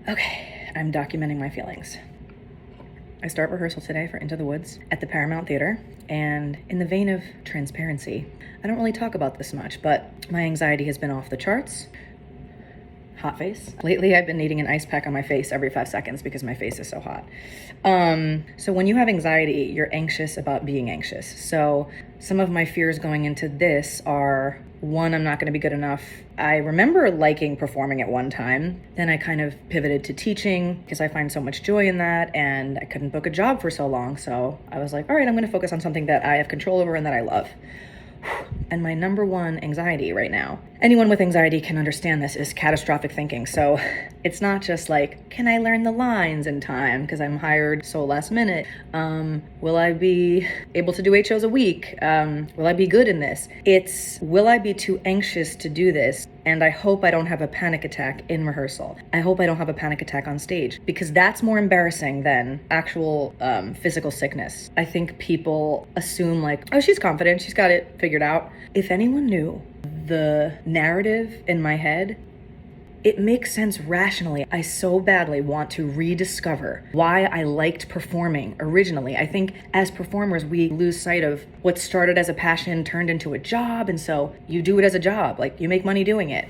Okay, I'm documenting my feelings. I start rehearsal today for Into the Woods at the Paramount Theater, and in the vein of transparency, I don't really talk about this much, but my anxiety has been off the charts. Hot face. Lately, I've been needing an ice pack on my face every 5 seconds because my face is so hot. So when you have anxiety, you're anxious about being anxious. So some of my fears going into this are, one, I'm not going to be good enough. I remember liking performing at one time. Then I kind of pivoted to teaching because I find so much joy in that, and I couldn't book a job for so long. So I was like, all right, I'm going to focus on something that I have control over and that I love. And my number one anxiety right now, anyone with anxiety can understand this, is catastrophic thinking. So it's not just like, can I learn the lines in time because I'm hired so last minute? Will I be able to do 8 shows a week? Will I be good in this? It's, will I be too anxious to do this? And I hope I don't have a panic attack in rehearsal. I hope I don't have a panic attack on stage, because that's more embarrassing than actual physical sickness. I think people assume like, oh, she's confident, she's got it figured out. If anyone knew the narrative in my head, it makes sense rationally. I so badly want to rediscover why I liked performing originally. I think as performers, we lose sight of what started as a passion turned into a job. And so you do it as a job, like you make money doing it.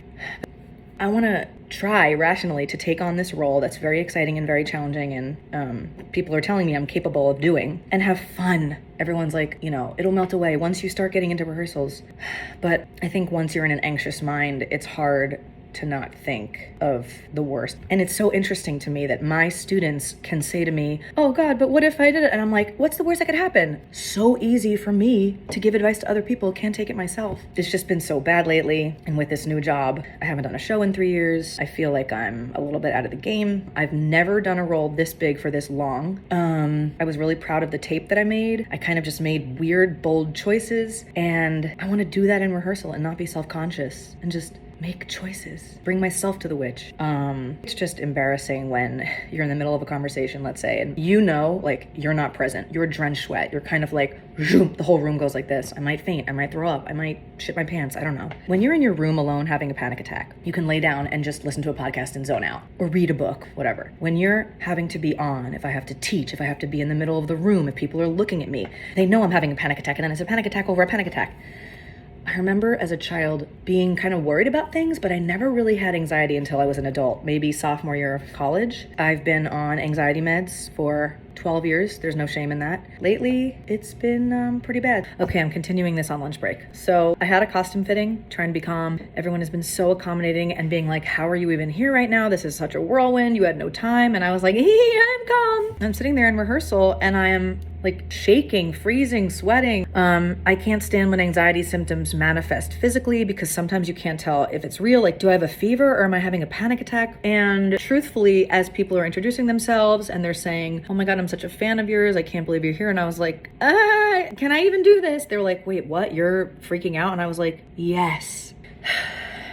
I want to try rationally to take on this role that's very exciting and very challenging, and people are telling me I'm capable of doing, and have fun. Everyone's like, you know, it'll melt away once you start getting into rehearsals. But I think once you're in an anxious mind, it's hard to not think of the worst. And it's so interesting to me that my students can say to me, oh God, but what if I did it? And I'm like, what's the worst that could happen? So easy for me to give advice to other people, can't take it myself. It's just been so bad lately. And with this new job, I haven't done a show in 3 years. I feel like I'm a little bit out of the game. I've never done a role this big for this long. I was really proud of the tape that I made. I kind of just made weird, bold choices. And I want to do that in rehearsal and not be self-conscious and just make choices, bring myself to the witch. It's just embarrassing when you're in the middle of a conversation, let's say, and you know, like, you're not present, you're drenched sweat, you're kind of like, the whole room goes like this. I might faint, I might throw up, I might shit my pants, I don't know. When you're in your room alone having a panic attack, you can lay down and just listen to a podcast and zone out, or read a book, whatever. When you're having to be on, if I have to teach, if I have to be in the middle of the room, if people are looking at me, they know I'm having a panic attack, and then it's a panic attack over a panic attack. I remember as a child being kind of worried about things, but I never really had anxiety until I was an adult, maybe sophomore year of college. I've been on anxiety meds for 12 years. There's no shame in that. Lately, it's been pretty bad. Okay, I'm continuing this on lunch break. So I had a costume fitting, trying to be calm. Everyone has been so accommodating and being like, how are you even here right now? This is such a whirlwind. You had no time. And I was like, I'm calm. I'm sitting there in rehearsal and I am like shaking, freezing, sweating. I can't stand when anxiety symptoms manifest physically, because sometimes you can't tell if it's real. Like, do I have a fever or am I having a panic attack? And truthfully, as people are introducing themselves and they're saying, oh my God, I'm such a fan of yours, I can't believe you're here. And I was like, can I even do this? They were like, wait, what? You're freaking out? And I was like, yes.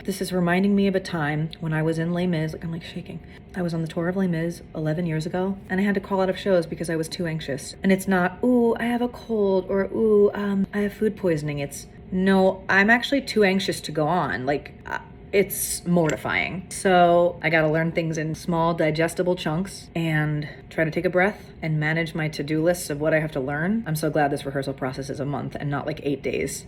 This is reminding me of a time when I was in Les Mis, like I'm like shaking. I was on the tour of Les Mis 11 years ago, and I had to call out of shows because I was too anxious. And it's not, ooh, I have a cold, or ooh, I have food poisoning. It's, no, I'm actually too anxious to go on. Like, it's mortifying. So I gotta learn things in small, digestible chunks and try to take a breath and manage my to-do lists of what I have to learn. I'm so glad this rehearsal process is a month and not like 8 days.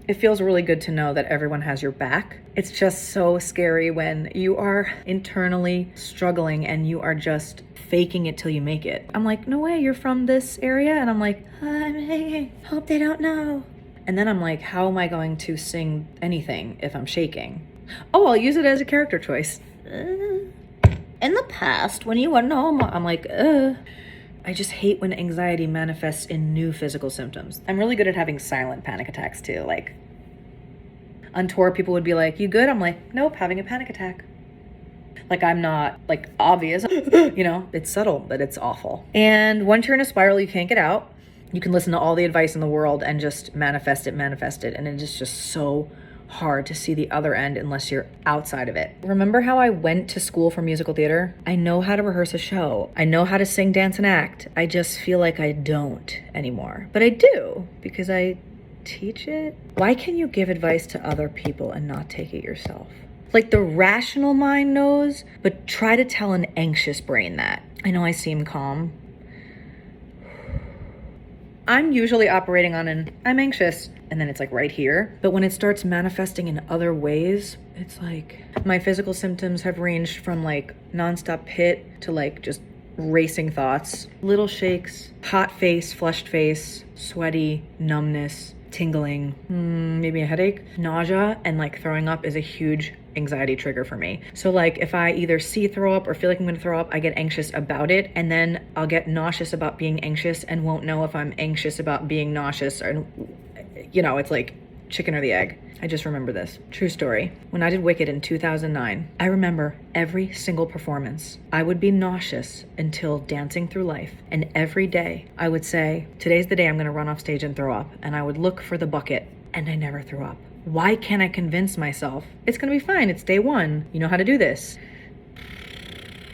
It feels really good to know that everyone has your back. It's just so scary when you are internally struggling and you are just faking it till you make it. I'm like, no way, you're from this area? And I'm like, I'm shaking. Hope they don't know. And then I'm like, how am I going to sing anything if I'm shaking? Oh, I'll use it as a character choice. In the past, when you were normal, I'm like, I just hate when anxiety manifests in new physical symptoms. I'm really good at having silent panic attacks too. Like, on tour, people would be like, you good? I'm like, nope, having a panic attack. Like, I'm not, like, obvious, you know? It's subtle, but it's awful. And once you're in a spiral, you can't get out. You can listen to all the advice in the world and just manifest it. And it is just so hard to see the other end unless you're outside of it. Remember how I went to school for musical theater? I know how to rehearse a show. I know how to sing, dance, and act. I just feel like I don't anymore. But I do, because I teach it. Why can you give advice to other people and not take it yourself? Like the rational mind knows, but try to tell an anxious brain that. I know I seem calm. I'm usually operating on an I'm anxious, and then it's like right here. But when it starts manifesting in other ways, it's like my physical symptoms have ranged from like nonstop pit to like just racing thoughts, little shakes, hot face, flushed face, sweaty, numbness, tingling, maybe a headache, nausea, and like throwing up is a huge anxiety trigger for me. So like if I either see throw up or feel like I'm gonna throw up, I get anxious about it, and then I'll get nauseous about being anxious and won't know if I'm anxious about being nauseous, or you know, it's like chicken or the egg. I just remember this. True story. When I did Wicked in 2009, I remember every single performance. I would be nauseous until Dancing Through Life. And every day I would say, today's the day I'm gonna run off stage and throw up. And I would look for the bucket, and I never threw up. Why can't I convince myself it's gonna be fine? It's day one. You know how to do this.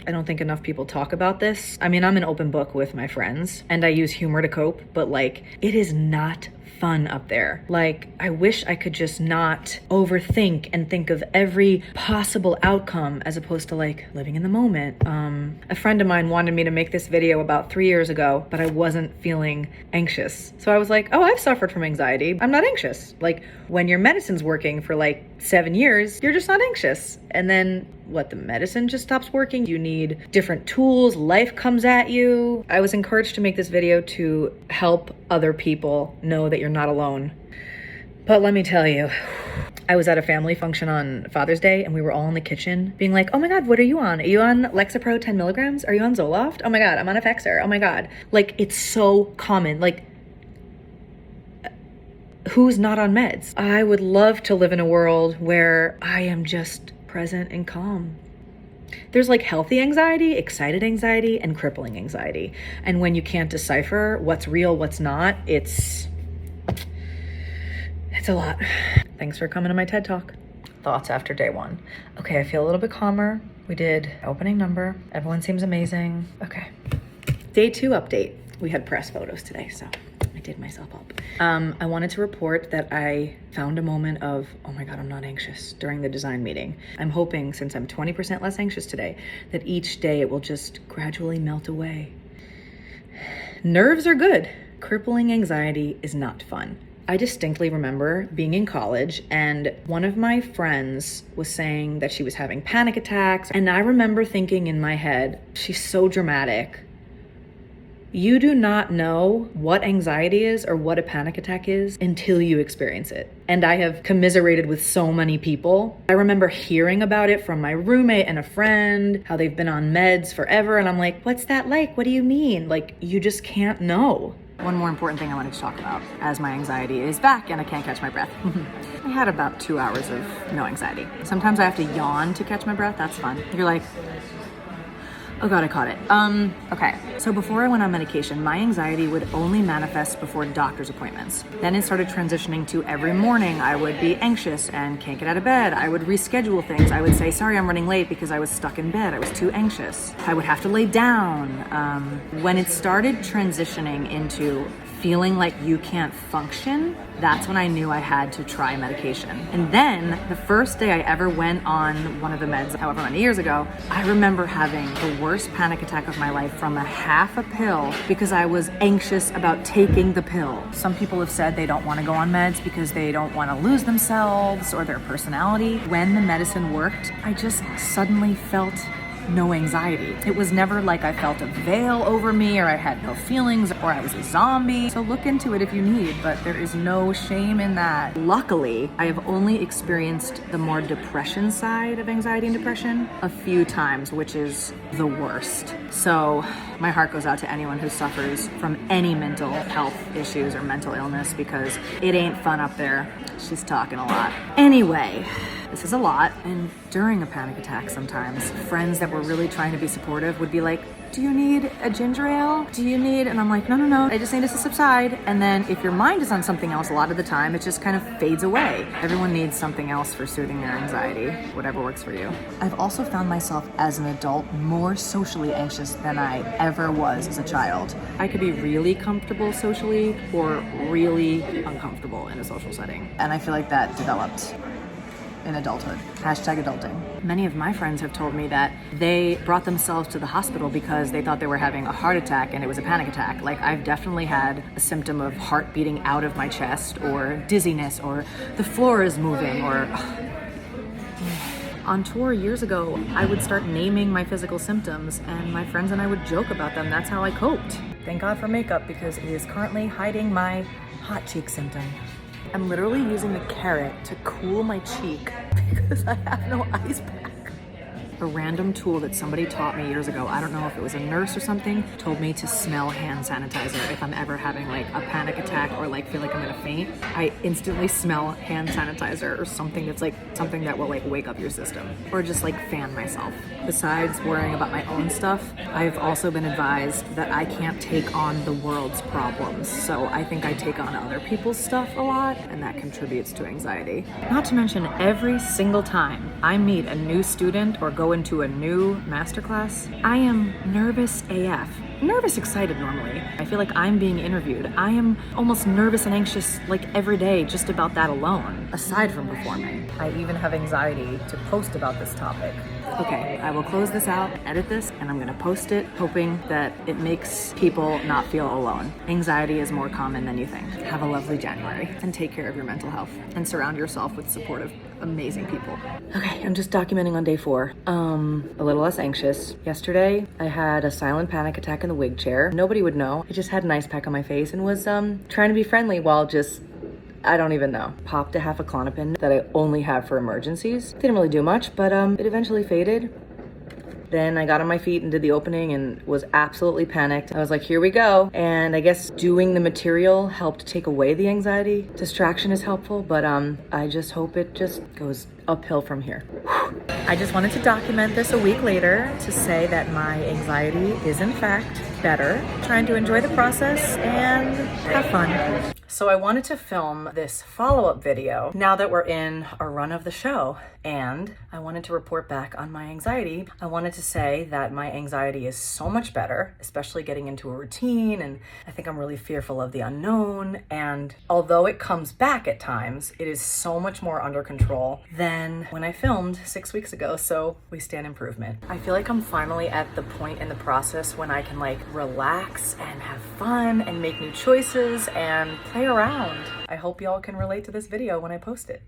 I don't think enough people talk about this. I mean, I'm an open book with my friends and I use humor to cope, but like, it is not fun up there. Like, I wish I could just not overthink and think of every possible outcome as opposed to like living in the moment. A friend of mine wanted me to make this video about 3 years ago, but I wasn't feeling anxious. So I was like, oh, I've suffered from anxiety. I'm not anxious. Like when your medicine's working for like 7 years, you're just not anxious. And then what, the medicine just stops working? You need different tools, life comes at you. I was encouraged to make this video to help other people know that you're not alone. But let me tell you, I was at a family function on Father's Day and we were all in the kitchen being like, oh my God, what are you on? Are you on Lexapro 10 milligrams? Are you on Zoloft? Oh my God, I'm on Effexor. Oh my God. Like, it's so common. Like, who's not on meds? I would love to live in a world where I am just present and calm. There's like healthy anxiety, excited anxiety, and crippling anxiety. And when you can't decipher what's real, what's not, it's a lot. Thanks for coming to my TED Talk. Thoughts after day one. Okay, I feel a little bit calmer. We did opening number. Everyone seems amazing. Okay. Day two update. We had press photos today, so I did myself up. I wanted to report that I found a moment of, oh my God, I'm not anxious during the design meeting. I'm hoping, since I'm 20% less anxious today, that each day it will just gradually melt away. Nerves are good. Crippling anxiety is not fun. I distinctly remember being in college and one of my friends was saying that she was having panic attacks. And I remember thinking in my head, she's so dramatic. You do not know what anxiety is or what a panic attack is until you experience it. And I have commiserated with so many people. I remember hearing about it from my roommate and a friend, how they've been on meds forever. And I'm like, what's that like? What do you mean? Like, you just can't know. One more important thing I wanted to talk about as my anxiety is back and I can't catch my breath. I had about 2 hours of no anxiety. Sometimes I have to yawn to catch my breath. That's fun. You're like, oh God, I caught it. Okay. So before I went on medication, my anxiety would only manifest before doctor's appointments. Then it started transitioning to every morning I would be anxious and can't get out of bed. I would reschedule things. I would say, sorry, I'm running late because I was stuck in bed. I was too anxious. I would have to lay down. When it started transitioning into feeling like you can't function, that's when I knew I had to try medication. And then the first day I ever went on one of the meds, however many years ago, I remember having the worst panic attack of my life from a half a pill because I was anxious about taking the pill. Some people have said they don't want to go on meds because they don't want to lose themselves or their personality. When the medicine worked, I just suddenly felt no anxiety. It was never like I felt a veil over me or I had no feelings or I was a zombie. So look into it if you need, but there is no shame in that. Luckily, I have only experienced the more depression side of anxiety and depression a few times, which is the worst. So my heart goes out to anyone who suffers from any mental health issues or mental illness because it ain't fun up there. She's talking a lot. Anyway, this is a lot. And during a panic attack sometimes, friends that were really trying to be supportive would be like, do you need a ginger ale? Do you need, and I'm like, no, I just need this to subside. And then if your mind is on something else, a lot of the time, it just kind of fades away. Everyone needs something else for soothing their anxiety, whatever works for you. I've also found myself as an adult more socially anxious than I ever was as a child. I could be really comfortable socially or really uncomfortable in a social setting. And I feel like that developed in adulthood. Hashtag adulting. Many of my friends have told me that they brought themselves to the hospital because they thought they were having a heart attack and it was a panic attack. Like, I've definitely had a symptom of heart beating out of my chest, or dizziness, or the floor is moving, or... On tour years ago, I would start naming my physical symptoms and my friends and I would joke about them. That's how I coped. Thank God for makeup, because it is currently hiding my hot cheek symptom. I'm literally using the carrot to cool my cheek because I have no ice pack. A random tool that somebody taught me years ago, I don't know if it was a nurse or something, told me to smell hand sanitizer if I'm ever having like a panic attack or like feel like I'm gonna faint. I instantly smell hand sanitizer or something that's like something that will like wake up your system, or just like fan myself. Besides worrying about my own stuff, I've also been advised that I can't take on the world's problems. So I think I take on other people's stuff a lot, and that contributes to anxiety. Not to mention, every single time I meet a new student or go into a new masterclass, I am nervous AF. Nervous excited normally. I feel like I'm being interviewed. I am almost nervous and anxious like every day just about that alone, aside from performing. I even have anxiety to post about this topic. Okay, I will close this out, edit this, and I'm gonna post it, hoping that it makes people not feel alone. Anxiety is more common than you think. Have a lovely January, and take care of your mental health, and surround yourself with supportive, amazing people. Okay, I'm just documenting on day 4. A little less anxious. Yesterday, I had a silent panic attack in the wig chair. Nobody would know. I just had an ice pack on my face and was trying to be friendly while just, I don't even know. Popped a half a Klonopin that I only have for emergencies. Didn't really do much, but it eventually faded. Then I got on my feet and did the opening and was absolutely panicked. I was like, here we go. And I guess doing the material helped take away the anxiety. Distraction is helpful, but I just hope it just goes uphill from here. I just wanted to document this a week later to say that my anxiety is in fact better. Trying to enjoy the process and have fun. So I wanted to film this follow-up video now that we're in a run of the show, and I wanted to report back on my anxiety. I wanted to say that my anxiety is so much better, especially getting into a routine, and I think I'm really fearful of the unknown, and although it comes back at times, it is so much more under control than when I filmed 6 weeks ago, so we stand improvement. I feel like I'm finally at the point in the process when I can like relax and have fun and make new choices and play around. I hope y'all can relate to this video when I post it.